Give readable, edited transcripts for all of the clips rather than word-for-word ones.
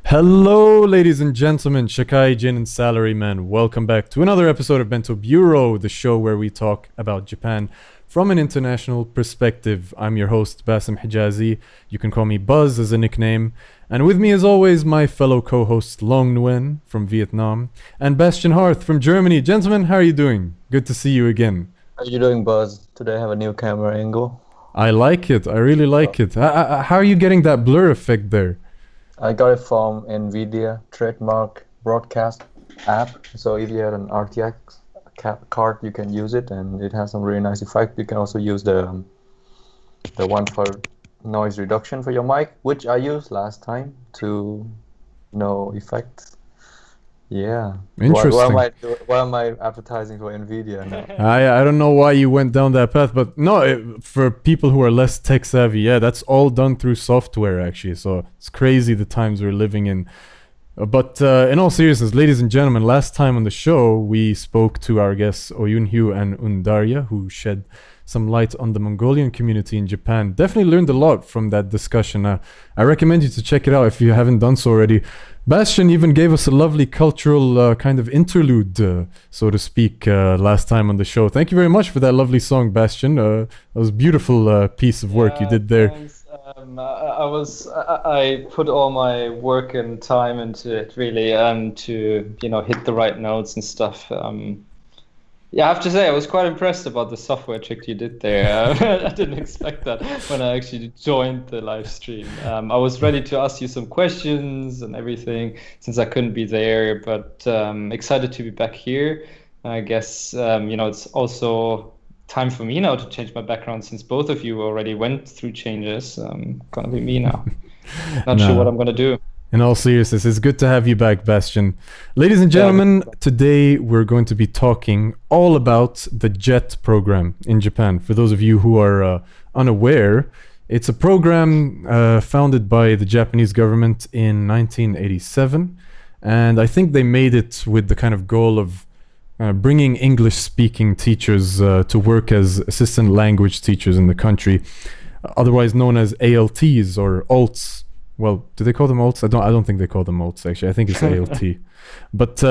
Hello, ladies and gentlemen, Shakai, Jin, and Salaryman. Welcome back to another episode of Bento Bureau, the show where we talk about Japan from an international perspective. I'm your host, Basim Hijazi. You can call me Buzz as a nickname. And with me, as always, my fellow co-host Long Nguyen from Vietnam and Bastian Harth from Germany. Gentlemen, how are you doing? Good to see you again. How you doing, Buzz? Today I have a new camera angle. I like it. I really like it. How are you getting that blur effect there? I got it from NVIDIA trademark broadcast app. So if you have an RTX card, you can use it, and it has some really nice effect. You can also use the one for noise reduction for your mic, which I used last time to no effect. Yeah. Interesting. Why am I advertising for NVIDIA now? I don't know why you went down that path, but no, for people who are less tech savvy, yeah, that's all done through software actually. So it's crazy the times we're living in. But in all seriousness, ladies and gentlemen, last time on the show we spoke to our guests Oyun Hyu and Undarya, who shed some light on the Mongolian community in Japan. Definitely learned a lot from that discussion. I recommend you to check it out if you haven't done so already. Bastian even gave us a lovely cultural kind of interlude, so to speak, last time on the show. Thank you very much for that lovely song, Bastian. That was a beautiful piece of work you did there. Thanks. I put all my work and time into it really, to hit the right notes and stuff. Yeah, I have to say I was quite impressed about the software trick you did there. I didn't expect that when I actually joined the live stream. I was ready to ask you some questions and everything since I couldn't be there, but excited to be back here. I guess it's also time for me now to change my background since both of you already went through changes. Gonna be me now. Not sure what I'm gonna do. In all seriousness, it's good to have you back, Bastian. Ladies and gentlemen, today we're going to be talking all about the JET program in Japan. For those of you who are unaware, it's a program founded by the Japanese government in 1987. And I think they made it with the kind of goal of bringing English-speaking teachers to work as assistant language teachers in the country, otherwise known as ALTs or ALTs. Well, do they call them alts? I don't think they call them alts actually. I think it's ALT. But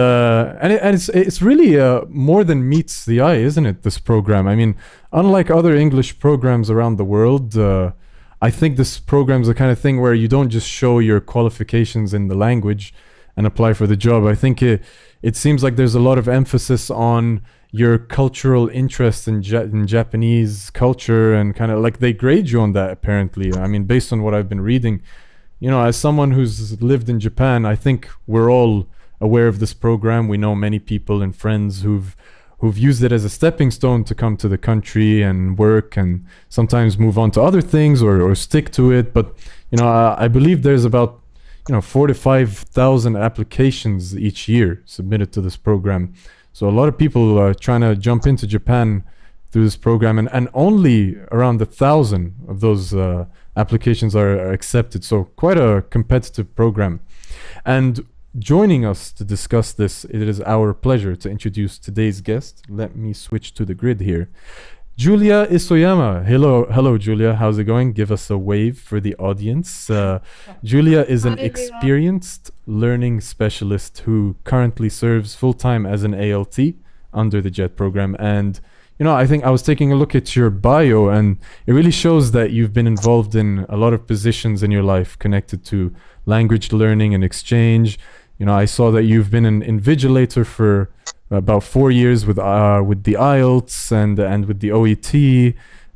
it's really more than meets the eye, isn't it? This program. I mean, unlike other English programs around the world, I think this program's the kind of thing where you don't just show your qualifications in the language and apply for the job. I think it seems like there's a lot of emphasis on your cultural interest in Japanese culture, and kind of like they grade you on that apparently. I mean, based on what I've been reading. As someone who's lived in Japan, I think we're all aware of this program. We know many people and friends who've used it as a stepping stone to come to the country and work, and sometimes move on to other things or stick to it. But I believe there's about 4,000 to 5,000 applications each year submitted to this program. So a lot of people are trying to jump into Japan through this program, and only around 1,000 of those applications are accepted. So quite a competitive program. And joining us to discuss this, it is our pleasure to introduce today's guest. Let me switch to the grid here. Julia Isoyama. Hello, Julia. How's it going? Give us a wave for the audience. Julia is an experienced learning specialist who currently serves full-time as an ALT under the JET program. And I think I was taking a look at your bio, and it really shows that you've been involved in a lot of positions in your life connected to language learning and exchange. I saw that you've been an invigilator for about 4 years with the IELTS and with the OET.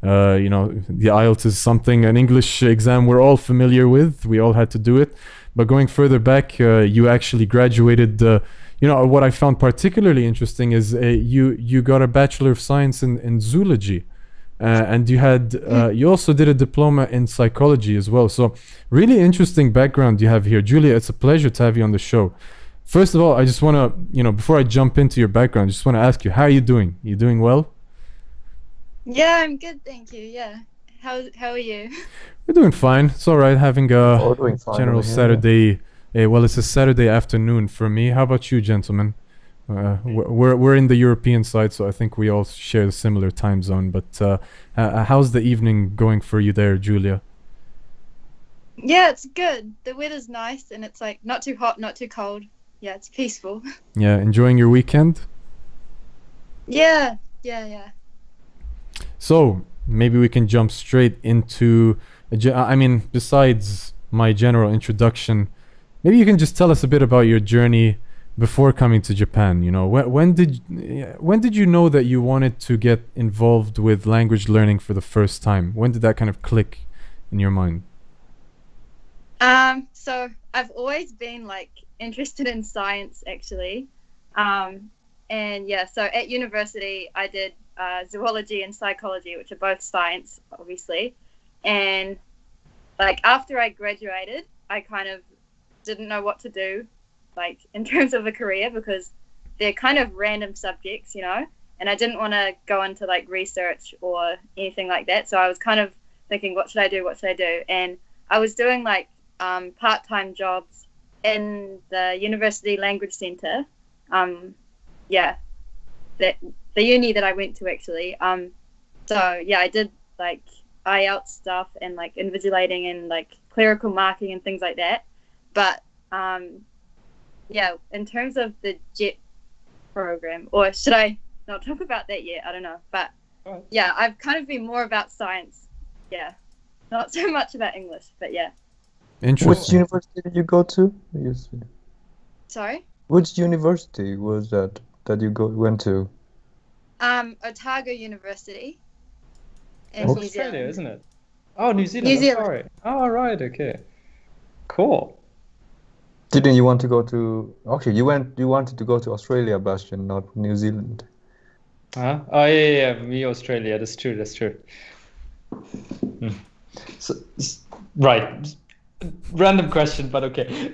The IELTS is an English exam we're all familiar with. We all had to do it. But going further back, you actually graduated. What I found particularly interesting is you got a Bachelor of Science in Zoology, and you also did a diploma in psychology as well. So really interesting background you have here. Julia, it's a pleasure to have you on the show. First of all, I just want to, before I jump into your background, I just want to ask you, how are you doing? You doing well? Yeah, I'm good, thank you. Yeah. How are you? We're doing fine. It's all right having a Doing fine general over here, Saturday. Well, it's a Saturday afternoon for me. How about you, gentlemen? We're in the European side, so I think we all share a similar time zone. But how's the evening going for you there, Julia? Yeah, it's good. The weather's nice and it's like not too hot, not too cold. Yeah, it's peaceful. Yeah, enjoying your weekend? Yeah, yeah. So maybe we can jump straight into. I mean, besides my general introduction, maybe you can just tell us a bit about your journey before coming to Japan. You know, when did you know that you wanted to get involved with language learning for the first time? When did that kind of click in your mind? So I've always been like interested in science actually. And yeah, so at university I did zoology and psychology, which are both science, obviously. And like after I graduated, I kind of didn't know what to do, like in terms of a career, because they're kind of random subjects, you know, and I didn't want to go into like research or anything like that. So I was kind of thinking, what should I do? What should I do? And I was doing like part-time jobs in the university language center. Yeah, the uni that I went to actually. So yeah, I did like IELTS stuff and like invigilating and like clerical marking and things like that. But yeah, in terms of the JET program, or should I not talk about that yet? I don't know. But yeah, I've kind of been more about science. Yeah, not so much about English, but yeah. Interesting. Which university did you go to? Sorry? Which university was that you went to? Otago University in That's New Australia, Zealand. isn't it? Oh, New Zealand. New I'm Zealand. sorry. Oh, right. Okay. Cool. Didn't you want to go to? Actually, you wanted to go to Australia, Bastian, not New Zealand. Huh? Oh, yeah. Me, Australia. That's true. That's true. So, right. Random question, but okay.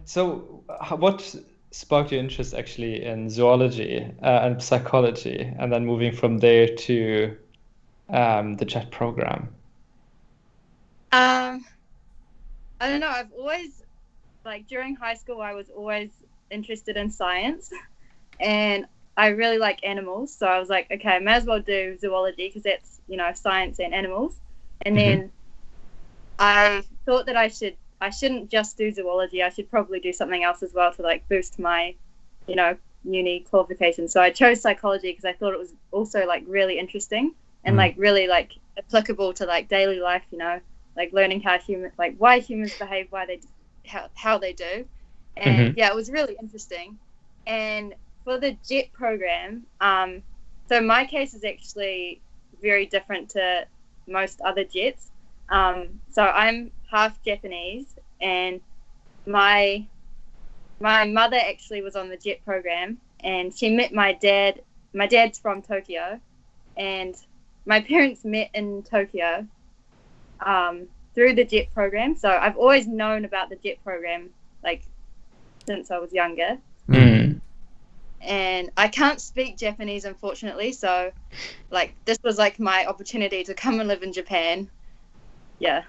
So, what sparked your interest actually in zoology and psychology, and then moving from there to the JET program? I don't know. I've always, like during high school, I was always interested in science, and I really like animals. So I was like, okay, I may as well do zoology because that's, you know, science and animals. And then I thought that I shouldn't just do zoology. I should probably do something else as well to like boost my, you know, uni qualifications. So I chose psychology because I thought it was also like really interesting and like really like applicable to like daily life, you know, like learning why humans behave, how they do. And yeah, it was really interesting. And for the JET program, so my case is actually very different to most other JETs. So I'm half Japanese, and my mother actually was on the JET program, and she met my dad. My dad's from Tokyo, and my parents met in Tokyo through the JET program. So I've always known about the JET program, like since I was younger. And I can't speak Japanese, unfortunately. So, like, this was like my opportunity to come and live in Japan. Yeah.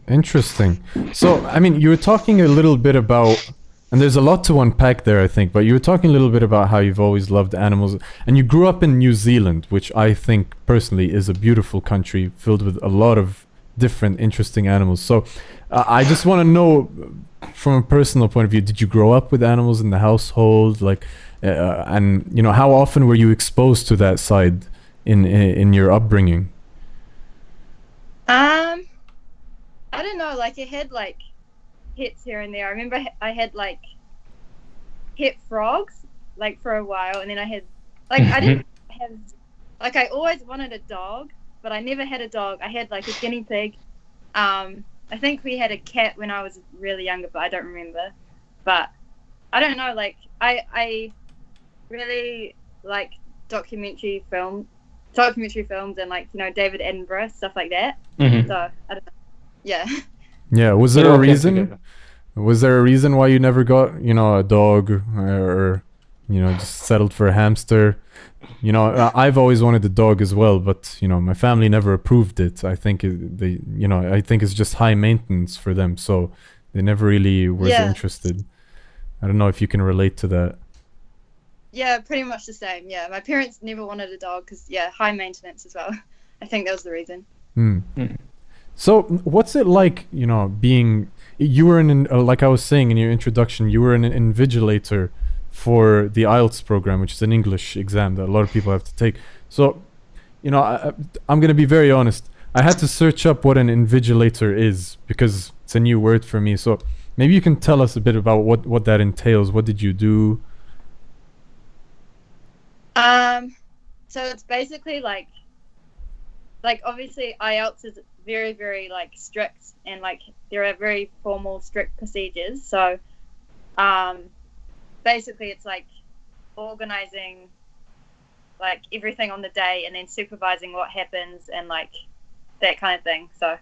Interesting. So, I mean, you were talking a little bit about, and there's a lot to unpack there, I think, but you were talking a little bit about how you've always loved animals, and you grew up in New Zealand, which I think personally is a beautiful country filled with a lot of different interesting animals. So, I just want to know, from a personal point of view, did you grow up with animals in the household, like, and you know, how often were you exposed to that side in your upbringing? I don't know, like I had like pets here and there. I remember I had like pet frogs like for a while, and then I had like I didn't have like I always wanted a dog, but I never had a dog. I had like a guinea pig. I think we had a cat when I was really younger, but I don't remember. But I don't know, like I really like documentary films and like, you know, David Attenborough, stuff like that. So I don't know. Yeah. Yeah. Was there a reason? Was there a reason why you never got, you know, a dog or you know, just settled for a hamster? You know, I've always wanted a dog as well, but you know, my family never approved it. I think I think it's just high maintenance for them, so they never really were interested. I don't know if you can relate to that. Yeah, pretty much the same. Yeah, my parents never wanted a dog because high maintenance as well. I think that was the reason. So, what's it like, being you were like I was saying in your introduction, you were an invigilator for the IELTS program, which is an English exam that a lot of people have to take. So, I'm going to be very honest. I had to search up what an invigilator is because it's a new word for me. So, maybe you can tell us a bit about what that entails. What did you do? So it's basically like obviously IELTS is very, very like strict, and like there are very formal, strict procedures. So basically it's like organizing like everything on the day and then supervising what happens and like that kind of thing. So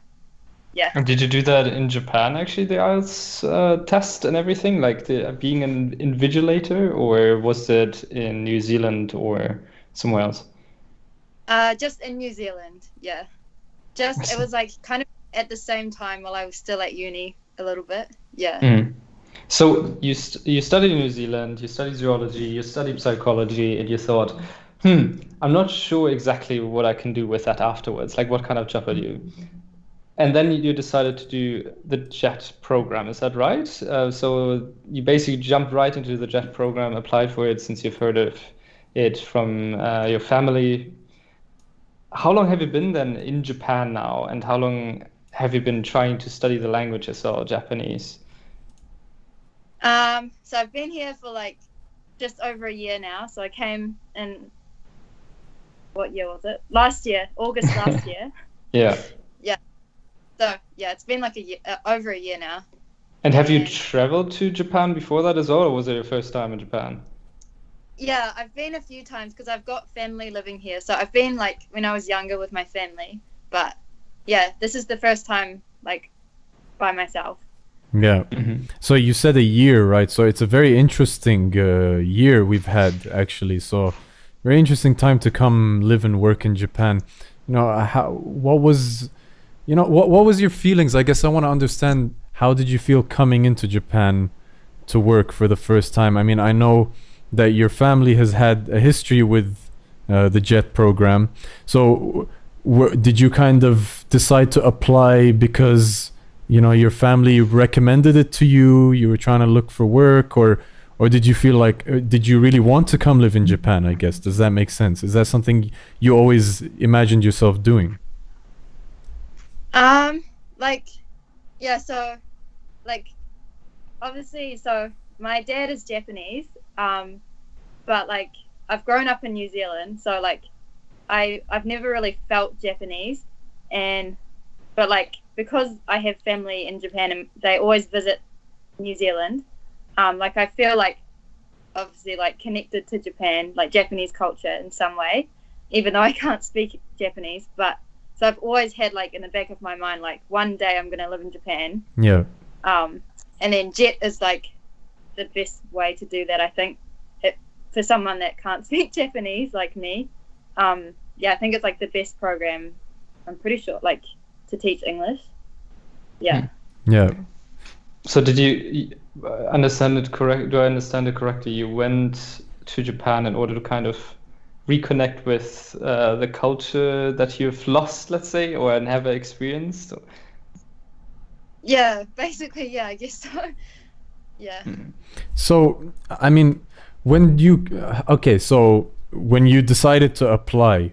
yeah. And did you do that in Japan, actually, the IELTS test and everything, like being an invigilator, or was it in New Zealand or somewhere else? Just in New Zealand, yeah. It was like kind of at the same time while I was still at uni a little bit, yeah. Mm. So you studied in New Zealand, you studied zoology, you studied psychology, and you thought, I'm not sure exactly what I can do with that afterwards. Like, what kind of job are you? And then you decided to do the JET program, is that right? So you basically jumped right into the JET program, applied for it since you've heard of it from your family. How long have you been then in Japan now? And how long have you been trying to study the language as well, Japanese? So I've been here for like just over a year now. So I came in, what year was it? Last year, August last year. Yeah. So yeah, it's been like a year, over a year now. And have you traveled to Japan before that as well, or was it your first time in Japan? Yeah, I've been a few times because I've got family living here. So I've been like when I was younger with my family, but yeah, this is the first time like by myself. Yeah. Mm-hmm. So you said a year, right? So it's a very interesting year we've had, actually. So very interesting time to come live and work in Japan. What was your feelings? I guess I want to understand, how did you feel coming into Japan to work for the first time? I mean, I know that your family has had a history with the JET program. So did you kind of decide to apply because your family recommended it to you? You were trying to look for work, or did you feel like did you really want to come live in Japan? I guess, does that make sense? Is that something you always imagined yourself doing? So like obviously, so my dad is Japanese, but like I've grown up in New Zealand, so like I've never really felt Japanese, but like because I have family in Japan and they always visit New Zealand, like I feel like obviously like connected to Japan, like Japanese culture in some way, even though I can't speak Japanese. But so I've always had like in the back of my mind, like one day I'm gonna live in Japan. Yeah. And then JET is like the best way to do that, I think, for someone that can't speak Japanese like me. I think it's like the best program, I'm pretty sure, like to teach English. Yeah. Yeah. So did you understand it correct? Do I understand it correctly? You went to Japan in order to kind of reconnect with the culture that you've lost, let's say, or never experienced? Yeah, basically, yeah, I guess so. Yeah. So, I mean, when you decided to apply,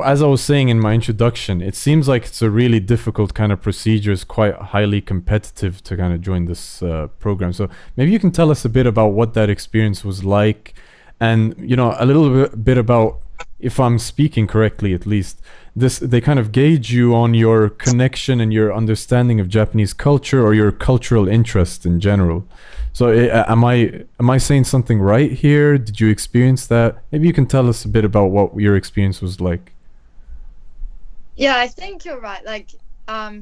as I was saying in my introduction, it seems like it's a really difficult kind of procedure. It's quite highly competitive to kind of join this program. So maybe you can tell us a bit about what that experience was like, and a little bit about, if I'm speaking correctly at least, they kind of gauge you on your connection and your understanding of Japanese culture, or your cultural interest in general. So am I saying something right here? Did you experience that? Maybe you can tell us a bit about what your experience was like. Yeah, I think you're right. Like,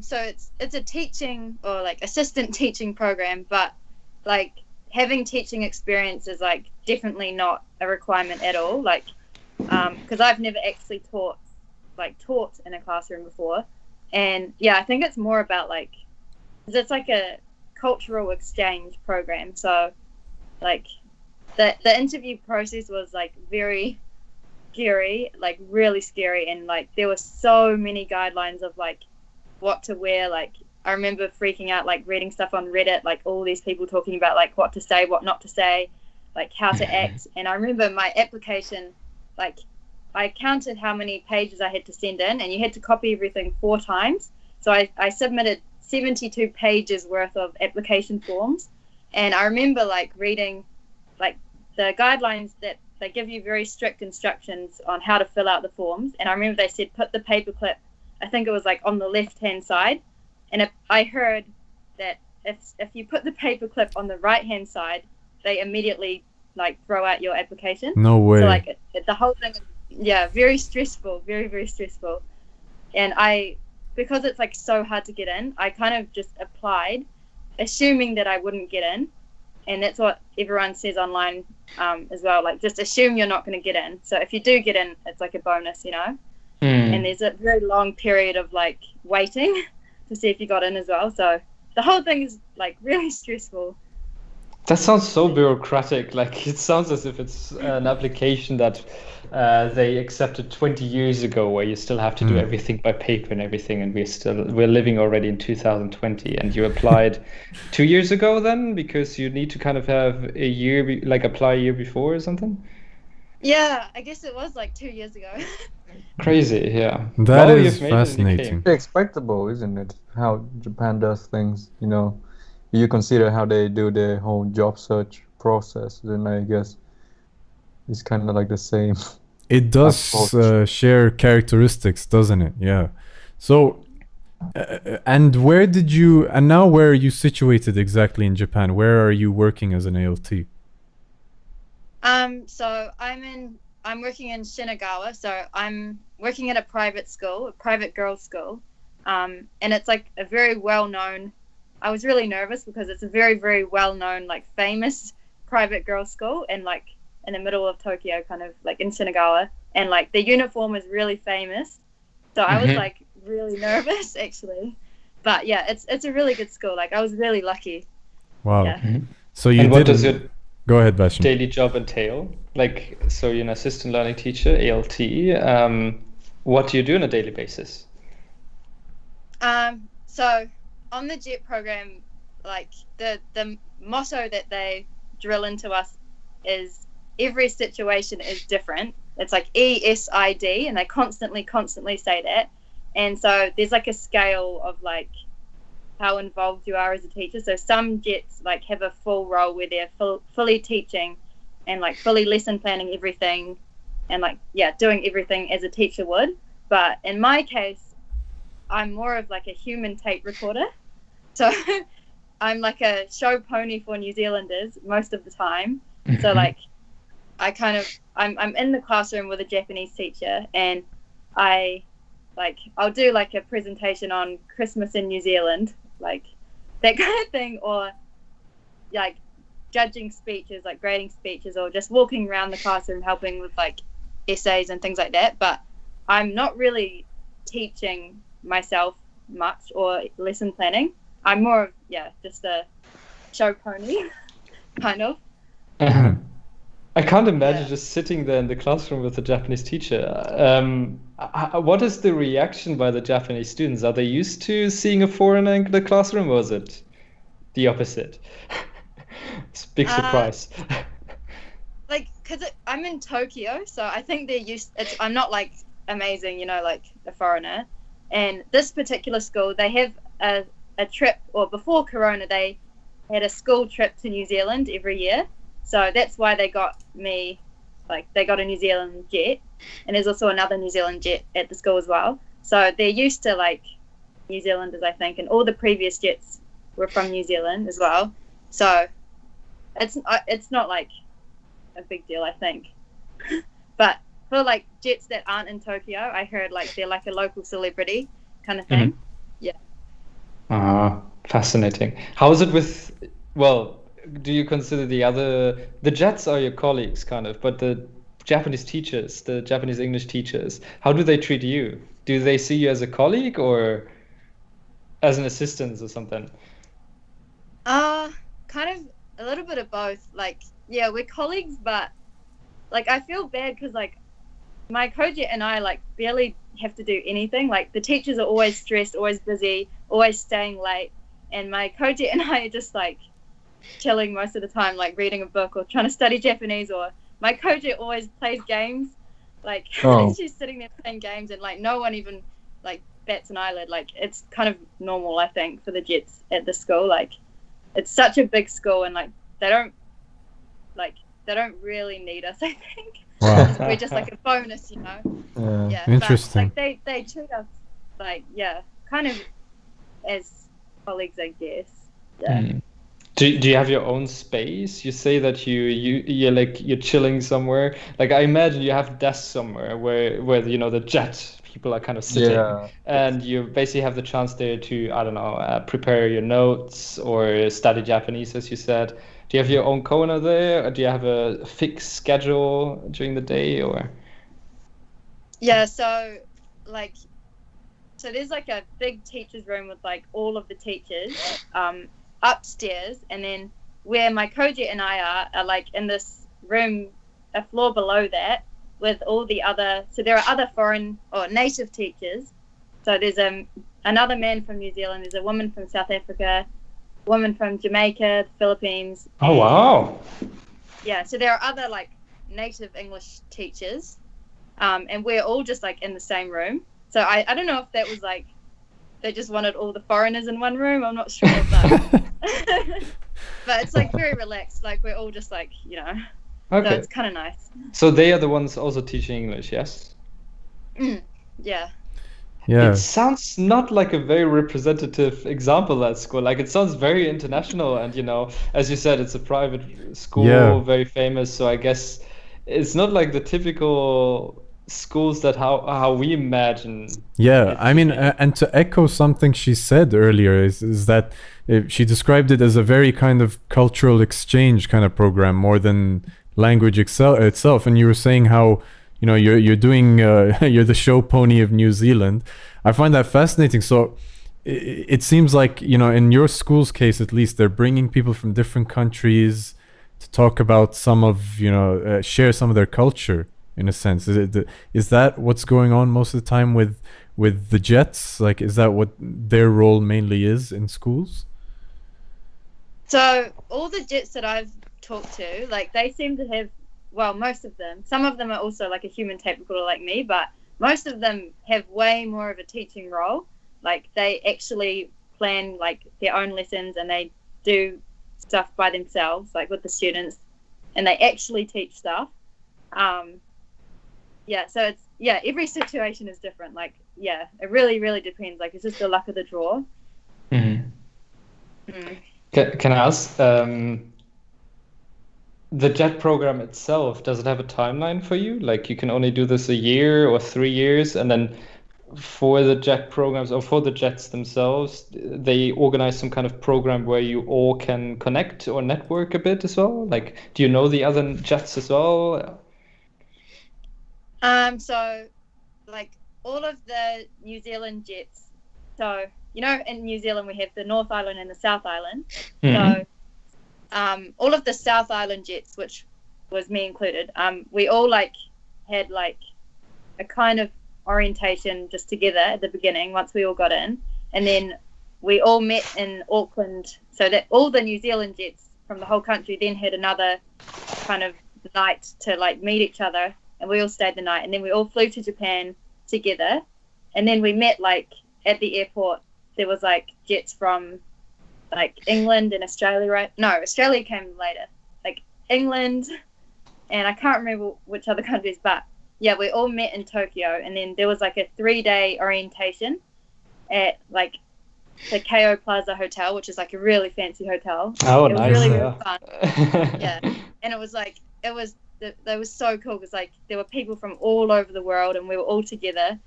so it's a teaching or like assistant teaching program, but like having teaching experience is like definitely not a requirement at all. Like, because I've never actually taught in a classroom before, and yeah, I think it's more about like, 'cause it's like a cultural exchange program. So like the interview process was like very scary, like really scary, and like there were so many guidelines of like what to wear. Like I remember freaking out, like reading stuff on Reddit, like all these people talking about like what to say, what not to say, like how to act. And I remember my application, like I counted how many pages I had to send in, and you had to copy everything 4 times. So I submitted 72 pages worth of application forms. And I remember like reading like the guidelines that they give you very strict instructions on how to fill out the forms. And I remember they said put the paperclip, I think it was like on the left hand side. And if I heard that if you put the paperclip on the right hand side, they immediately like throw out your application. No way. So like the whole thing, yeah, very stressful, very, very stressful. And because it's like so hard to get in, I kind of just applied assuming that I wouldn't get in. And that's what everyone says online as well, like just assume you're not going to get in. So if you do get in, it's like a bonus, you know. And there's a very long period of like waiting to see if you got in as well. So the whole thing is like really stressful. That sounds so bureaucratic. Like it sounds as if it's an application that they accepted 20 years ago, where you still have to do everything by paper and everything, and we're living already in 2020. And you applied 2 years ago then, because you need to kind of have a year, like apply a year before or something. Yeah, I guess it was like 2 years ago. Crazy, yeah. That Well, is you've made it and you fascinating. came. Expectable, isn't it? How Japan does things, you know. You consider how they do their whole job search process, then I guess it's kind of like the same. It does share characteristics, doesn't it? Yeah. So, and now where are you situated exactly in Japan? Where are you working as an ALT? So I'm working in Shinagawa. So I'm working at a private school, a private girls' school. And it's like a very well-known. I was really nervous because it's a very, very well-known, like famous private girls' school, and like in the middle of Tokyo, kind of like in Shinagawa, and like the uniform is really famous. So I was like really nervous actually, but yeah, it's a really good school. Like I was really lucky. Wow. Yeah. So you And what does didn't. your Go ahead, Bastian. daily job entail? Like, so you're an assistant learning teacher, ALT. What do you do on a daily basis? So on the JET program, like the motto that they drill into us is every situation is different. It's like ESID, and they constantly say that. And so there's like a scale of like how involved you are as a teacher. So some JETs like have a full role where they're fully teaching and like fully lesson planning everything and like, yeah, doing everything as a teacher would. But in my case, I'm more of like a human tape recorder. So I'm like a show pony for New Zealanders most of the time. So like I'm in the classroom with a Japanese teacher, and I'll do like a presentation on Christmas in New Zealand, like that kind of thing, or like judging speeches, like grading speeches, or just walking around the classroom helping with like essays and things like that. But I'm not really teaching myself much or lesson planning. I'm more of just a show pony kind of. I can't imagine just sitting there in the classroom with a Japanese teacher. What is the reaction by the Japanese students? Are they used to seeing a foreigner in the classroom, or is it the opposite? It's a big surprise. Like, because I'm in Tokyo, so I think they're used. I'm not like amazing, you know, like a foreigner. And this particular school, they have a trip, or before Corona, they had a school trip to New Zealand every year. So that's why they got me, like they got a New Zealand jet, and there's also another New Zealand jet at the school as well. So they're used to like New Zealanders, I think, and all the previous jets were from New Zealand as well. So it's not like a big deal, I think. But for like jets that aren't in Tokyo, I heard like they're like a local celebrity kind of thing. Yeah. Fascinating. How is it with, well, do you consider the Jets are your colleagues kind of, but the Japanese teachers, the Japanese English teachers, how do they treat you? Do they see you as a colleague or as an assistant or something? Kind of a little bit of both. Like, yeah, we're colleagues, but like I feel bad because like my co-jet and I like barely have to do anything. Like the teachers are always stressed, always busy, always staying late, and my co-jet and I are just like chilling most of the time, like reading a book or trying to study Japanese. Or my co-jet always plays games, like she's sitting there playing games, and like no one even like bats an eyelid. Like it's kind of normal, I think, for the jets at the school. Like it's such a big school, and like they don't really need us, I think. Wow. We're just like a bonus, you know. Yeah. Interesting. But, like they treat us like kind of as colleagues, I guess. Yeah. Mm. Do you have your own space? You say that you're chilling somewhere. Like I imagine you have desks somewhere where you know the jet people are kind of sitting, and you basically have the chance there to, I don't know, prepare your notes or study Japanese, as you said. Do you have your own corner there, or do you have a fixed schedule during the day, or? Yeah, so there's like a big teacher's room with like all of the teachers upstairs, and then where my co-jet and I are like in this room a floor below that with all the other, so there are other foreign or native teachers. So there's another man from New Zealand, there's a woman from South Africa, woman from Jamaica, the Philippines. Oh, wow. Yeah, so there are other like native English teachers, and we're all just like in the same room. So I don't know if that was like they just wanted all the foreigners in one room. I'm not sure, but but it's like very relaxed. Like we're all just like, you know. Okay. So it's kind of nice. So they are the ones also teaching English, yes? Yeah. Yeah. It sounds not like a very representative example at school. Like it sounds very international, and you know, as you said, it's a private school, very famous. So I guess it's not like the typical schools that how we imagine. Yeah, I mean, and to echo something she said earlier is that she described it as a very kind of cultural exchange kind of program more than language itself. And you were saying how, you know, you're doing you're the show pony of New Zealand. I find that fascinating. So it seems like, you know, in your school's case at least, they're bringing people from different countries to talk about some of, you know, share some of their culture in a sense. Is that what's going on most of the time with the Jets? Like, is that what their role mainly is in schools? So all the Jets that I've talked to, like they seem to have, well, most of them, some of them are also like a human tape recorder like me, but most of them have way more of a teaching role. Like they actually plan like their own lessons, and they do stuff by themselves, like with the students, and they actually teach stuff. So it's, every situation is different. Like, it really, really depends. Like, it's just the luck of the draw. Mm-hmm. Can I ask, the JET program itself, does it have a timeline for you? Like, you can only do this a year or 3 years, and then for the JET programs or for the JETs themselves, they organize some kind of program where you all can connect or network a bit as well? Like, do you know the other JETs as well? So like all of the New Zealand Jets, so you know in New Zealand we have the North Island and the South Island. So all of the South Island Jets, which was me included, we all like had like a kind of orientation just together at the beginning once we all got in, and then we all met in Auckland, so that all the New Zealand Jets from the whole country then had another kind of night to like meet each other. And we all stayed the night, and then we all flew to Japan together, and then we met like at the airport. There was like jets from like England and Australia, right? No, Australia came later. Like England, and I can't remember which other countries, but yeah, we all met in Tokyo, and then there was like a 3-day orientation at like the Keio Plaza Hotel, which is like a really fancy hotel. Oh, it was nice. really, really fun. Yeah, and it was so cool because like there were people from all over the world, and we were all together,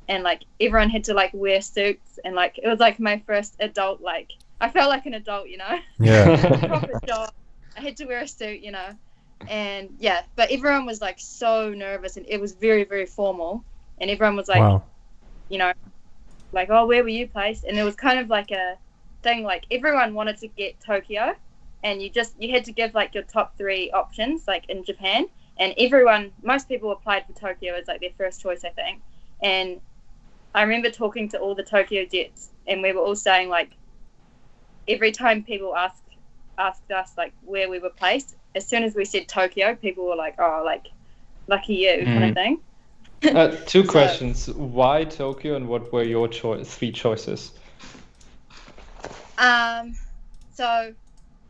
and like everyone had to like wear suits, and like it was like my first adult, like I felt like an adult, you know. Yeah. Proper job. I had to wear a suit, you know, and but everyone was like so nervous, and it was very, very formal, and everyone was like, wow. You know, like, oh, where were you placed? And it was kind of like a thing, like everyone wanted to get Tokyo, and you had to give like your top 3 options like in Japan, and most people applied for Tokyo as like their first choice, I think. And I remember talking to all the Tokyo Jets, and we were all saying like every time people asked us like where we were placed, as soon as we said Tokyo, people were like, "Oh, like lucky you," kind of thing. Two questions: why Tokyo, and what were your three choices? So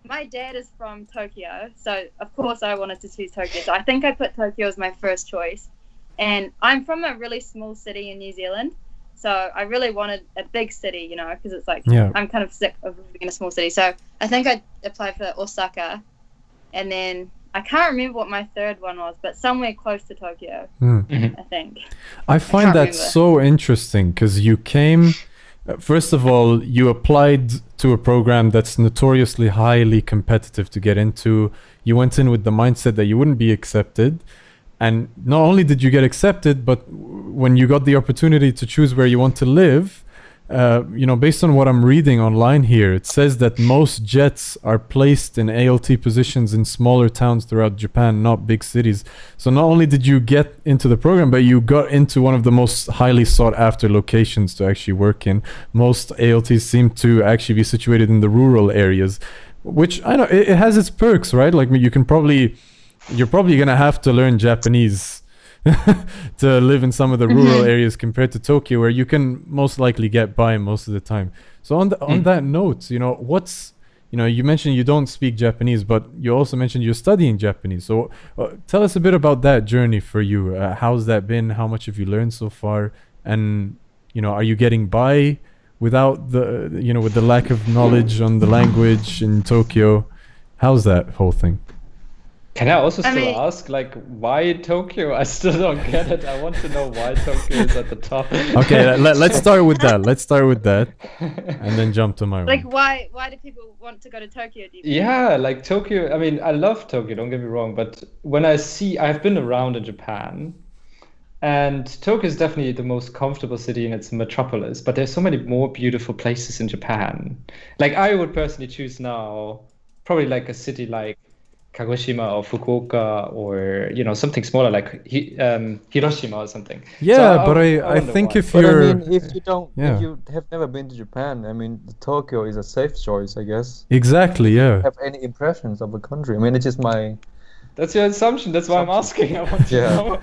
my dad is from Tokyo, so of course I wanted to choose Tokyo. So I think I put Tokyo as my first choice. And I'm from a really small city in New Zealand, so I really wanted a big city, you know, because it's like I'm kind of sick of living in a small city. So I think I applied for Osaka, and then I can't remember what my third one was, but somewhere close to Tokyo, I think. I find that so interesting because you came, first of all, you applied to a program that's notoriously highly competitive to get into. You went in with the mindset that you wouldn't be accepted. And not only did you get accepted, but when you got the opportunity to choose where you want to live, you know, based on what I'm reading online here, it says that most jets are placed in ALT positions in smaller towns throughout Japan, not big cities. So not only did you get into the program, but you got into one of the most highly sought after locations to actually work in. Most ALTs seem to actually be situated in the rural areas, which I know it has its perks, right? Like you're probably going to have to learn Japanese to live in some of the rural areas compared to Tokyo, where you can most likely get by most of the time. So on that note, you know, you mentioned you don't speak Japanese, but you also mentioned you're studying Japanese. So tell us a bit about that journey for you. How's that been? How much have you learned so far? And, you know, are you getting by without with the lack of knowledge on the language in Tokyo? How's that whole thing? Can I also ask, like, why Tokyo? I still don't get it. I want to know why Tokyo is at the top. Okay, let's start with that. And then jump to my like, one. why do people want to go to Tokyo? Do you think? Yeah, like Tokyo. I mean, I love Tokyo, don't get me wrong. But when I've been around in Japan, and Tokyo is definitely the most comfortable city in its metropolis. But there's so many more beautiful places in Japan. Like, I would personally choose now, probably like a city like Kagoshima or Fukuoka, or something smaller like Hiroshima or something. Yeah, so but I think why. If you have never been to Japan, I mean, Tokyo is a safe choice, I guess. Exactly, yeah. Have any impressions of the country? I mean, it's just my. That's your assumption. That's why I'm asking. I want to know.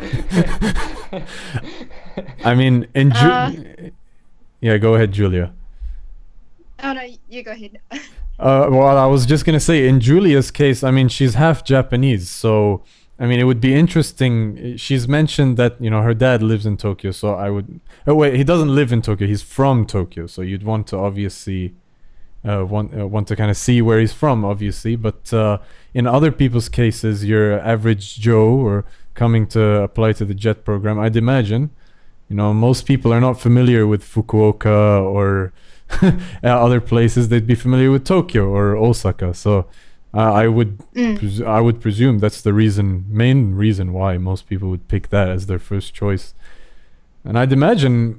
I mean, yeah, go ahead, Julia. Oh no, you go ahead. Well, I was just gonna say, in Julia's case, I mean, she's half Japanese, so I mean, it would be interesting. She's mentioned that her dad lives in Tokyo, so I would. Oh wait, he doesn't live in Tokyo. He's from Tokyo, so you'd want to obviously want to kind of see where he's from, obviously. But in other people's cases, your average Joe or coming to apply to the JET program, I'd imagine, most people are not familiar with Fukuoka or other places. They'd be familiar with Tokyo or Osaka. So I would presume that's the main reason why most people would pick that as their first choice. And I'd imagine,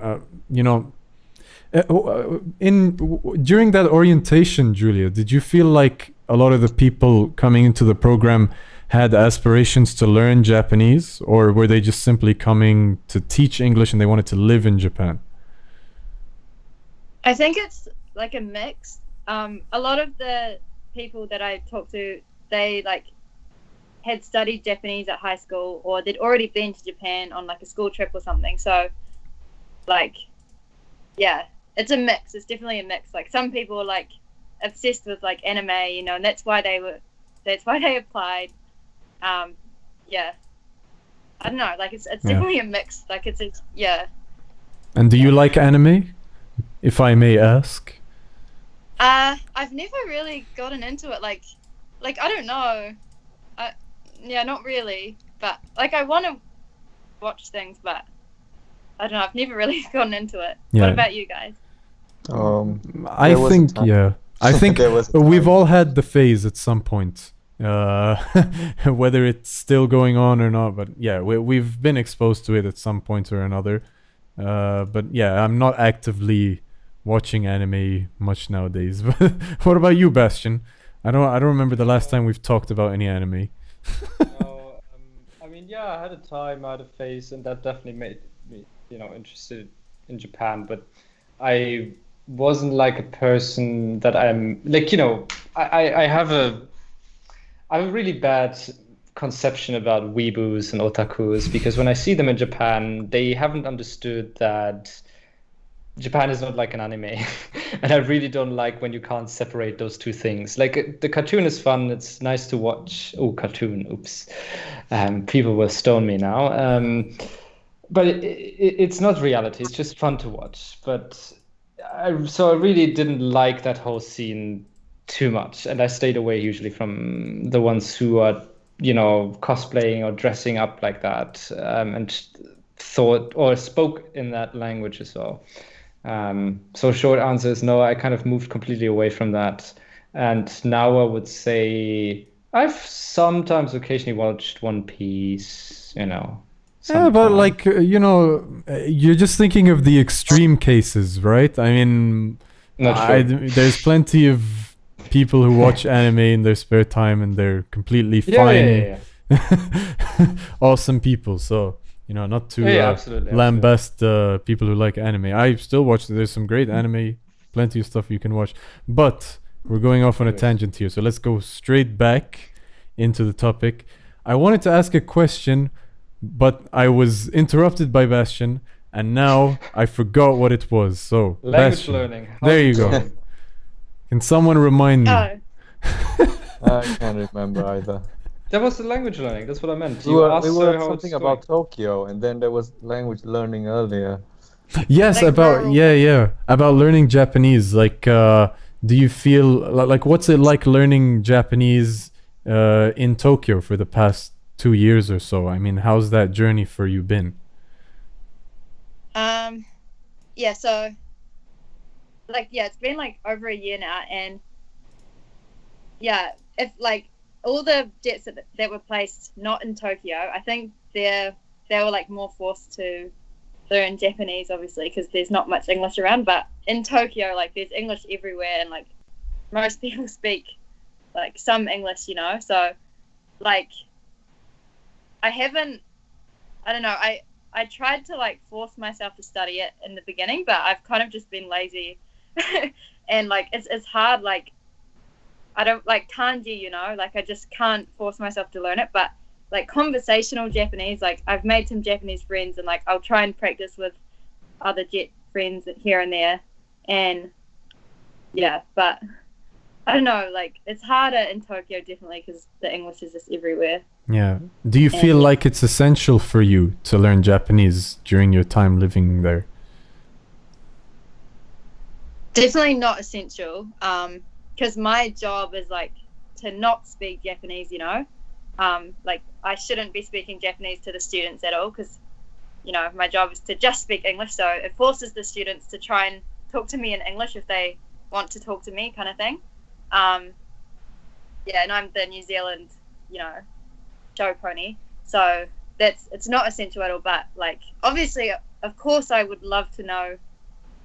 during that orientation, Julia, did you feel like a lot of the people coming into the program had aspirations to learn Japanese, or were they just simply coming to teach English and they wanted to live in Japan? I think it's like a mix. A lot of the people that I talked to, they had studied Japanese at high school, or they'd already been to Japan on a school trip or something. So yeah, it's a mix. It's definitely a mix. Some people are obsessed with anime, and that's why they applied. Yeah, I don't know. It's definitely a mix. Yeah. And do you like anime, if I may ask? I've never really gotten into it. I don't know. Yeah, not really. But I want to watch things, but I don't know. I've never really gotten into it. Yeah. What about you guys? I think we've all had the phase at some point. Whether it's still going on or not, but yeah, we've been exposed to it at some point or another. But yeah, I'm not actively watching anime much nowadays. But what about you, Bastian? I don't remember the last time we've talked about any anime. I mean, yeah, I had a time, I had a phase, and that definitely made me, interested in Japan. But I wasn't like a person that I'm like, I have a really bad conception about weeboos and otakus because when I see them in Japan, they haven't understood that Japan is not like an anime. And I really don't like when you can't separate those two things. Like the cartoon is fun, it's nice to watch. Oh, cartoon, oops. People will stone me now. But it's not reality, it's just fun to watch. But so I really didn't like that whole scene too much. And I stayed away usually from the ones who are, cosplaying or dressing up like that, and thought or spoke in that language as well. So short answer is no, I kind of moved completely away from that. And now I would say I've sometimes occasionally watched One Piece, Yeah, but sometime. like you're just thinking of the extreme cases, right? I mean, Not sure. there's plenty of people who watch anime in their spare time and they're completely fine, awesome people. So not to Absolutely. lambast people who like anime. I still watch. There's some great anime, plenty of stuff you can watch. But we're going off on a tangent here, so let's go straight back into the topic. I wanted to ask a question, but I was interrupted by Bastian, and now I forgot what it was. So Language Bastian, learning. there you go. Can someone remind me? Oh, I can't remember either. That was the language learning. That's what I meant. We You were, asked we her were how it's something going. about Tokyo, and then there was language learning earlier. Yes, Like about rural. about learning Japanese. Like, do you feel like what's it like learning Japanese in Tokyo for the past 2 years or so? I mean, how's that journey for you been? yeah. So, it's been like over a year now, and yeah, if like all the jets that were placed not in Tokyo, I think they were like more forced to learn Japanese, obviously, because there's not much English around. But in Tokyo, like there's English everywhere, and like most people speak like some English, So like I don't know. I tried to like force myself to study it in the beginning, but I've kind of just been lazy, and like it's hard. Like I don't like kanji, like I just can't force myself to learn it. But like conversational Japanese, like I've made some Japanese friends, and like I'll try and practice with other jet friends here and there, and yeah. But I don't know, like it's harder in Tokyo definitely because the English is just everywhere. Yeah. Do you feel And like it's essential for you to learn Japanese during your time living there? definitely not essential. Because my job is like to not speak Japanese, like I shouldn't be speaking Japanese to the students at all because my job is to just speak English, so it forces the students to try and talk to me in English if they want to talk to me, kind of thing. And I'm the New Zealand show pony, so it's not essential at all, but like obviously of course I would love to know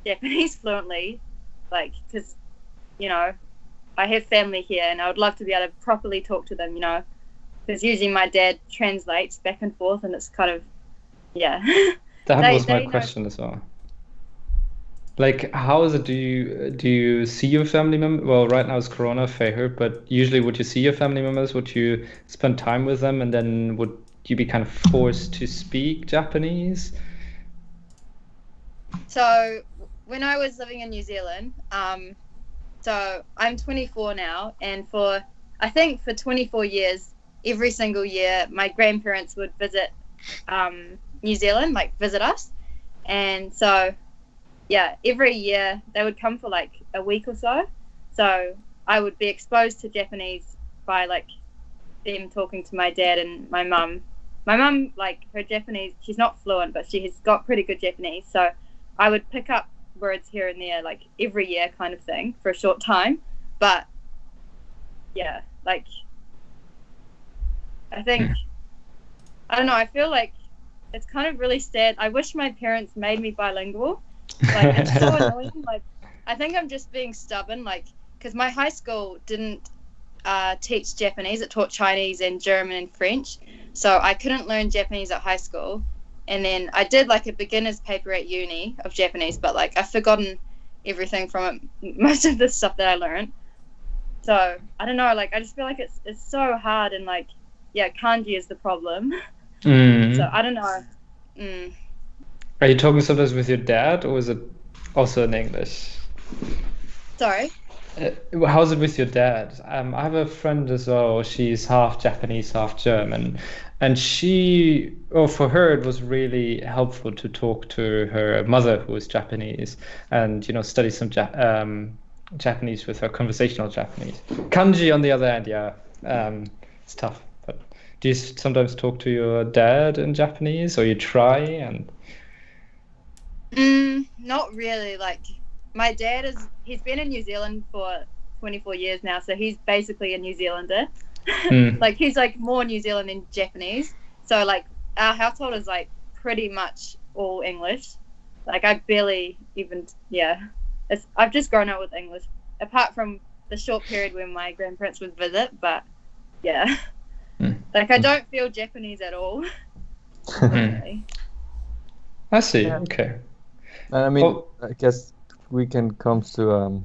Japanese fluently, like because I have family here and I would love to be able to properly talk to them, because usually my dad translates back and forth and it's kind of That was my they know. question as well. Like, how is it? Do you see your family members? Well, right now it's Corona, fair, but usually would you see your family members? Would you spend time with them, and then would you be kind of forced to speak Japanese? So when I was living in New Zealand, so I'm 24 now, and I think for 24 years, every single year, my grandparents would visit New Zealand, like visit us. And so, every year they would come for like a week or so. So I would be exposed to Japanese by like them talking to my dad and my mum. My mum, like her Japanese, she's not fluent, but she has got pretty good Japanese. So I would pick up words here and there, like every year kind of thing for a short time. But like I think, I don't know, I feel like it's kind of really sad. I wish my parents made me bilingual. Like it's so annoying. Like I think I'm just being stubborn, like because my high school didn't teach Japanese. It taught Chinese and German and French. So I couldn't learn Japanese at high school. And then I did like a beginner's paper at uni of Japanese, but like I've forgotten everything from it, most of the stuff that I learned. So I don't know, like I just feel like it's so hard, and like kanji is the problem. So I don't know. Are you talking sometimes with your dad, or is it also in English? Sorry? How's it with your dad? I have a friend as well. She's half Japanese, half German, and for her, it was really helpful to talk to her mother, who is Japanese, and study some Japanese with her, conversational Japanese. Kanji, on the other hand, it's tough. But do you sometimes talk to your dad in Japanese, or you try? And not really. Like my dad he's been in New Zealand for 24 years now, so he's basically a New Zealander. Like he's like more New Zealand than Japanese. So like our household is like pretty much all English. Like I barely even I've just grown up with English, apart from the short period when my grandparents would visit. But like I don't feel Japanese at all. Really. I see. Yeah. Okay. And I mean, I guess we can come to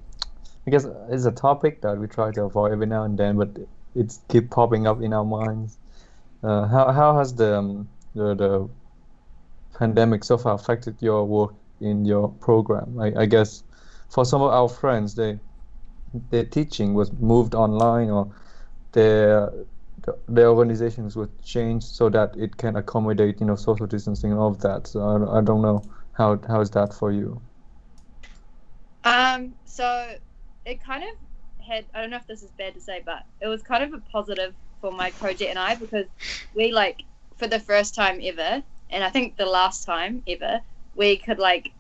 I guess it's a topic that we try to avoid every now and then, but it's keep popping up in our minds. How has the pandemic so far affected your work in your program? I guess for some of our friends, their teaching was moved online, or their organizations were changed so that it can accommodate social distancing and all of that. So I don't know how is that for you? So it kind of had, I don't know if this is bad to say, but it was kind of a positive for my co-jet and I, because we like for the first time ever, and I think the last time ever, we could like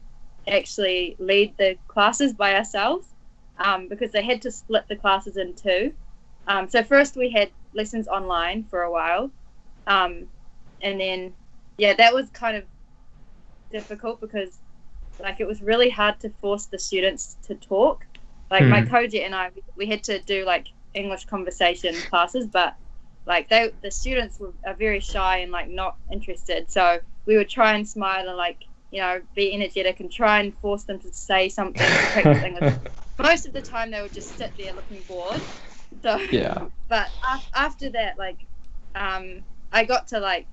actually lead the classes by ourselves, because they had to split the classes in two. So first we had lessons online for a while, and then that was kind of difficult because like it was really hard to force the students to talk. Like my co-jet and I, we had to do like English conversation classes, but like the students are very shy and like not interested. So we would try and smile and like be energetic and try and force them to say something to practice English. Most of the time they would just sit there looking bored. So but after that, like I got to like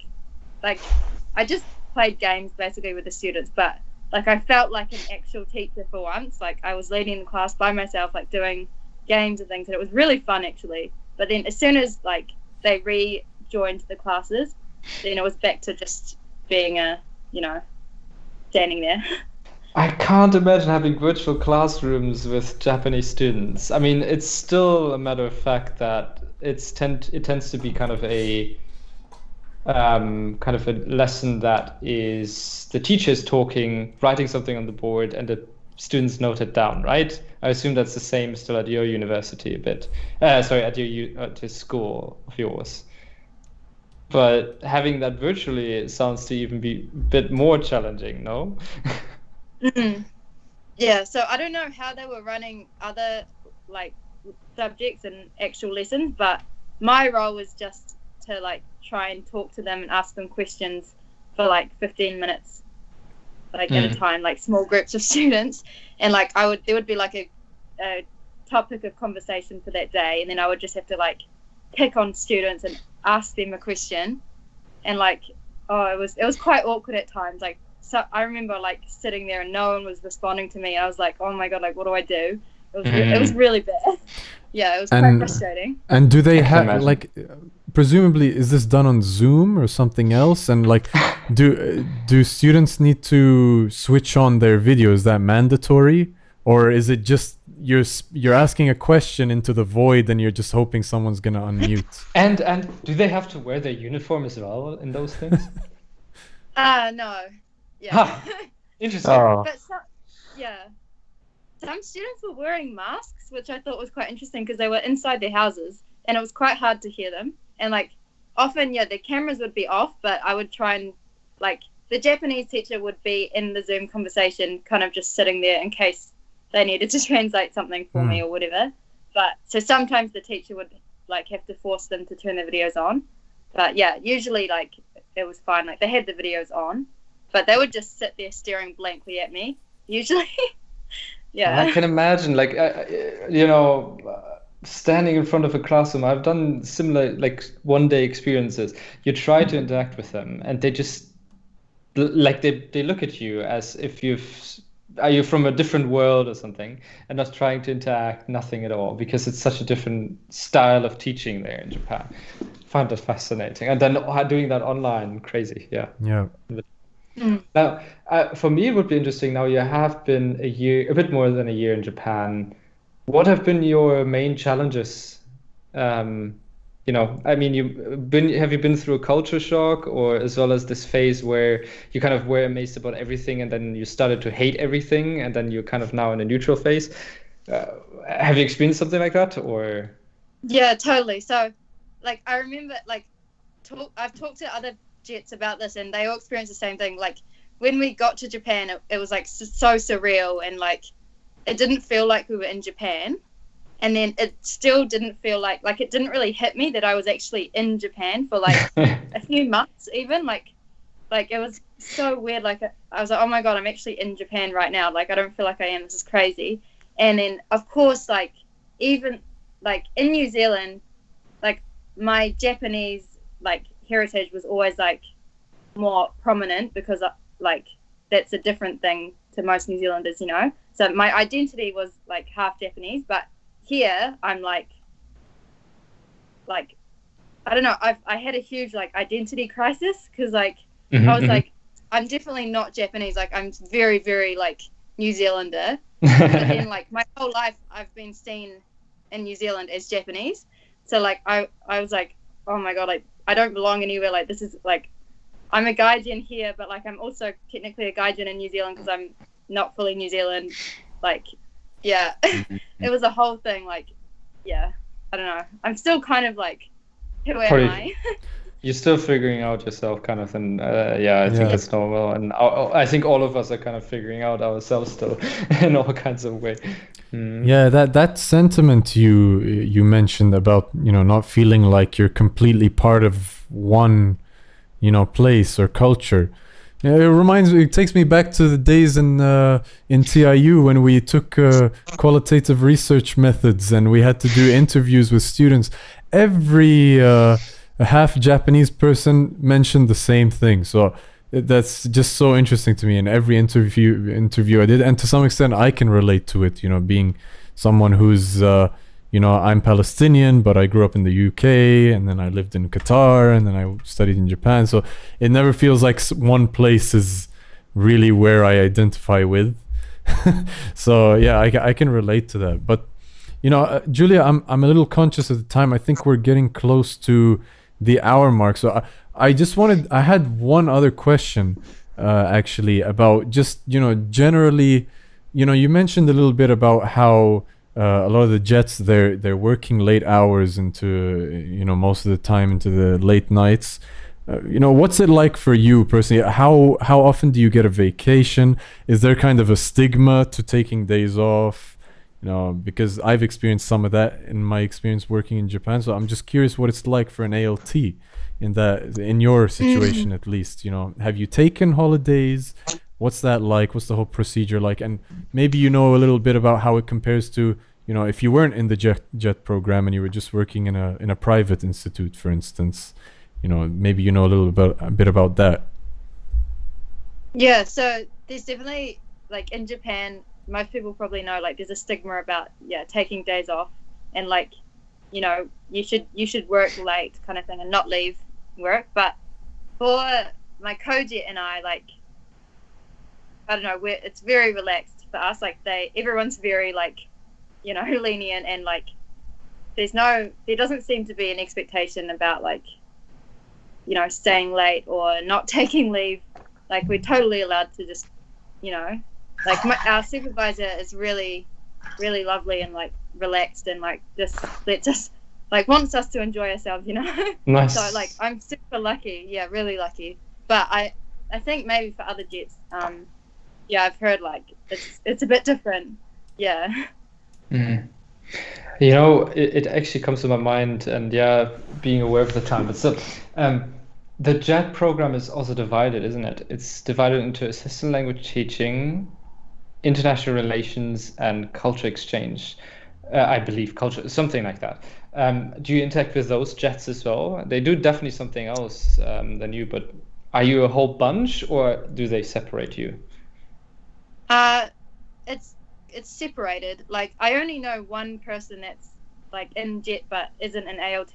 I just played games basically with the students, but like I felt like an actual teacher for once. Like I was leading the class by myself, like doing games and things, and it was really fun actually. But then as soon as like they rejoined the classes, then it was back to just being standing there. I can't imagine having virtual classrooms with Japanese students. I mean, it's still a matter of fact that it tends to be kind of a lesson that is the teacher's talking, writing something on the board, and the students note it down, right? I assume that's the same still at your university a bit. At your school of yours. But having that virtually sounds to even be a bit more challenging, no? Yeah, so I don't know how they were running other like subjects and actual lessons, but my role was just to like try and talk to them and ask them questions for like 15 minutes like at a time, like small groups of students, and like there would be like a topic of conversation for that day, and then I would just have to like pick on students and ask them a question, and like it was quite awkward at times. Like so I remember like sitting there and no one was responding to me. I was like, oh my god, like what do I do? It was really bad. Yeah, it was quite frustrating. And do they have like, presumably, is this done on Zoom or something else? And like, do students need to switch on their video? Is that mandatory, or is it just you're asking a question into the void and you're just hoping someone's gonna unmute? And do they have to wear their uniform as well in those things? No. Yeah. Interesting. But some students were wearing masks, which I thought was quite interesting because they were inside their houses and it was quite hard to hear them. And like often, the cameras would be off, but I would try and like the Japanese teacher would be in the Zoom conversation, kind of just sitting there in case they needed to translate something for me or whatever. But so sometimes the teacher would like have to force them to turn their videos on. But yeah, usually like it was fine. Like they had the videos on, but they would just sit there staring blankly at me. Usually, yeah. I can imagine, like, standing in front of a classroom. I've done similar, like, one-day experiences. You try to interact with them, and they just, like, they look at you as if are you from a different world or something, and not trying to interact, nothing at all, because it's such a different style of teaching there in Japan. I find that fascinating. And then doing that online, crazy, yeah. Yeah. Now, for me, it would be interesting. Now you have been a bit more than a year in Japan. What have been your main challenges? I mean, have you been through a culture shock, or as well as this phase where you kind of were amazed about everything, and then you started to hate everything, and then you're kind of now in a neutral phase? Have you experienced something like that, or? Yeah, totally. So, like, I remember, like, I've talked to other Jets about this, and they all experienced the same thing. Like, when we got to Japan, it was like so surreal, and like it didn't feel like we were in Japan. And then it still didn't feel like it didn't really hit me that I was actually in Japan for like a few months even. Like it was so weird. Like I was like, oh my God, I'm actually in Japan right now. Like I don't feel like I am. This is crazy. And then of course, like even like in New Zealand, like my Japanese like heritage was always like more prominent because like that's a different thing to most New Zealanders, you know. So my identity was like half Japanese, but here I'm like I don't know, I had a huge like identity crisis because like I was like, I'm definitely not Japanese, like I'm very, very like New Zealander. But then like my whole life I've been seen in New Zealand as Japanese, so like I was like, oh my God, like I don't belong anywhere. Like this is like I'm a gaijin here, but like I'm also technically a gaijin in New Zealand because I'm not fully New Zealand. Like yeah. It was a whole thing. Like yeah, I don't know, I'm still kind of like, who am I? You're still figuring out yourself, kind of, and I think that's normal. And I think all of us are kind of figuring out ourselves still in all kinds of ways. Yeah, that sentiment you mentioned about, you know, not feeling like you're completely part of one, you know, place or culture. It takes me back to the days in TIU when we took qualitative research methods and we had to do interviews with students. Every a half Japanese person mentioned the same thing. So that's just so interesting to me. In every interview I did, and to some extent I can relate to it, you know, being someone who's you know, I'm Palestinian, but I grew up in the UK, and then I lived in Qatar, and then I studied in Japan. So it never feels like one place is really where I identify with. So yeah, I can relate to that. But you know, Julia, I'm a little conscious of the time. I think we're getting close to the hour mark. So I had one other question actually about just, you know, generally, you know, you mentioned a little bit about how a lot of the jets, they're working late hours into, you know, most of the time into the late nights. You know, what's it like for you personally? How often do you get a vacation? Is there kind of a stigma to taking days off? You know, because I've experienced some of that in my experience working in Japan. So I'm just curious what it's like for an ALT in your situation at least. You know, have you taken holidays? What's that like? What's the whole procedure like? And maybe you know a little bit about how it compares to, you know, if you weren't in the jet program and you were just working in a private institute, for instance. You know, maybe you know a bit about that. Yeah, so there's definitely, like in Japan, most people probably know, like there's a stigma about taking days off, and like, you know, you should work late kind of thing and not leave work. But for my co-jet and I, like, I don't know, it's very relaxed for us. Like everyone's very like, you know, lenient, and like there doesn't seem to be an expectation about like, you know, staying late or not taking leave. Like we're totally allowed to just, you know, like our supervisor is really, really lovely and like relaxed and like just like wants us to enjoy ourselves, you know. Nice. So like I'm super lucky, really lucky. But I think maybe for other jets, I've heard like it's a bit different. Yeah. You know, it actually comes to my mind, and yeah, being aware of the time. But still, the JET program is also divided, isn't it? It's divided into assistant language teaching, international relations, and culture exchange. I believe culture, something like that. Do you interact with those JETs as well? They do definitely something else than you, but are you a whole bunch, or do they separate you? It's separated. Like I only know one person that's like in JET but isn't in ALT,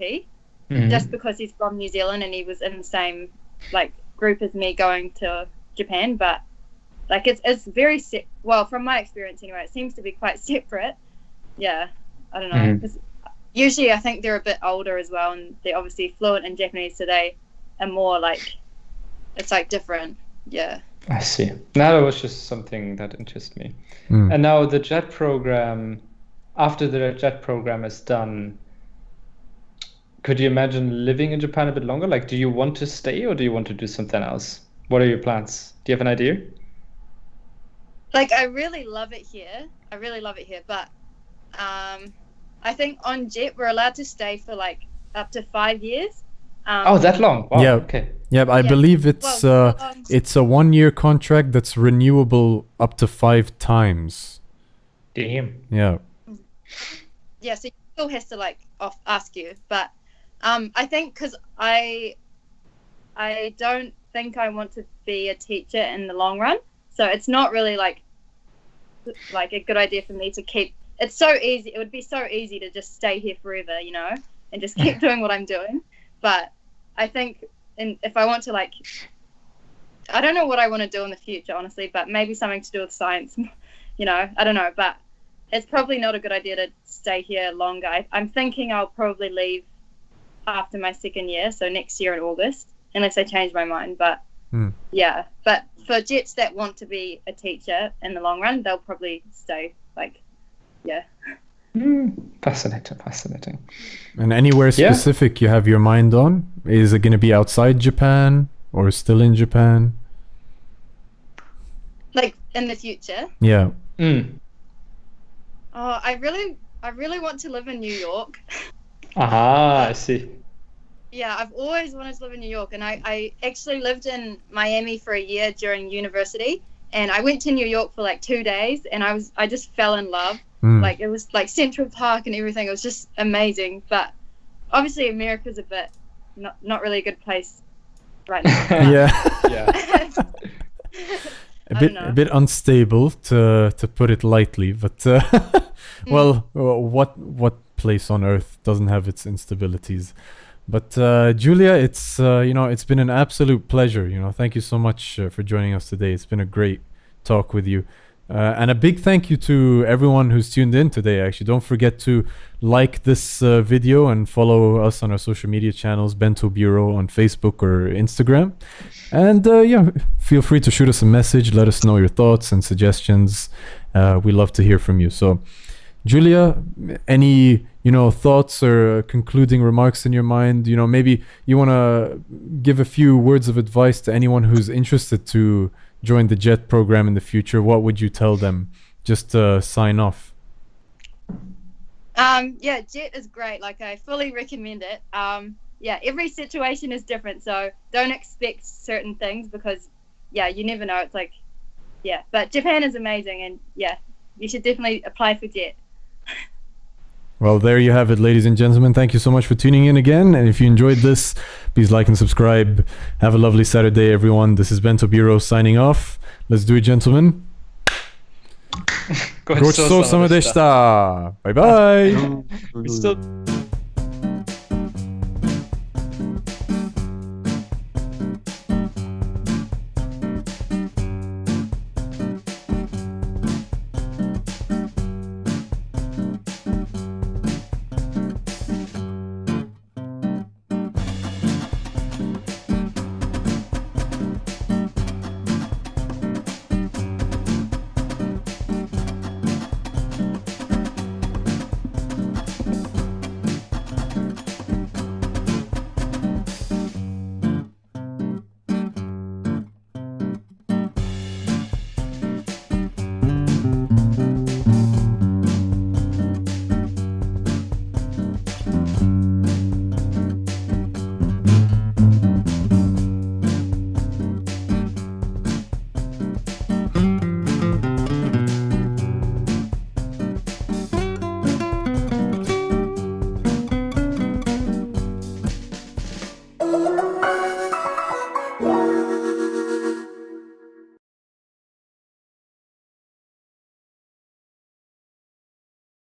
just because he's from New Zealand and he was in the same like group as me going to Japan. But like it's very well, from my experience anyway, it seems to be quite separate. Yeah, I don't know. 'Cause usually I think they're a bit older as well, and they're obviously fluent in Japanese, so they are more like it's like different. Yeah. I see. Now that was just something that interests me. And now the JET program, after the JET program is done, could you imagine living in Japan a bit longer? Like, do you want to stay or do you want to do something else? What are your plans? Do you have an idea? Like, I really love it here. But I think on JET we're allowed to stay for like up to 5 years. That long? Wow. Yeah. Okay. Yeah, I believe it's a 1-year contract that's renewable up to 5 times. Damn. Yeah. Yeah, so he still has to like ask you, but I think because I don't think I want to be a teacher in the long run, so it's not really like a good idea for me to keep. It's so easy. It would be so easy to just stay here forever, you know, and just keep doing what I'm doing. But I think if I want to, like, I don't know what I want to do in the future, honestly, but maybe something to do with science, you know, I don't know. But it's probably not a good idea to stay here longer. I'm thinking I'll probably leave after my 2nd year, so next year in August, unless I change my mind. But yeah, but for JETs that want to be a teacher in the long run, they'll probably stay, like, yeah. Fascinating. And anywhere specific you have your mind on? Is it going to be outside Japan or still in Japan? Like in the future? Yeah. Oh, I really want to live in New York. I see. Yeah, I've always wanted to live in New York, and I actually lived in Miami for a year during university, and I went to New York for like 2 days, and I just fell in love. Like it was like Central Park and everything. It was just amazing. But obviously America's a bit not really a good place right now. Yeah. A bit unstable to put it lightly, but well, what place on earth doesn't have its instabilities? But Julia, it's it's been an absolute pleasure. Thank you so much for joining us today. It's been a great talk with you. And a big thank you to everyone who's tuned in today. Actually, don't forget to like this video and follow us on our social media channels, Bento Bureau on Facebook or Instagram. And feel free to shoot us a message. Let us know your thoughts and suggestions. We love to hear from you. So, Julia, any thoughts or concluding remarks in your mind? Maybe you want to give a few words of advice to anyone who's interested to join the JET program in the future. What would you tell them just to sign off? Yeah, JET is great. Like, I fully recommend it. Every situation is different, so don't expect certain things because you never know. It's like, but Japan is amazing, and you should definitely apply for JET. Well, there you have it, ladies and gentlemen. Thank you so much for tuning in again. And if you enjoyed this, please like and subscribe. Have a lovely Saturday, everyone. This is Bento Bureau signing off. Let's do it, gentlemen. ごちそうさまでした。バイバイ。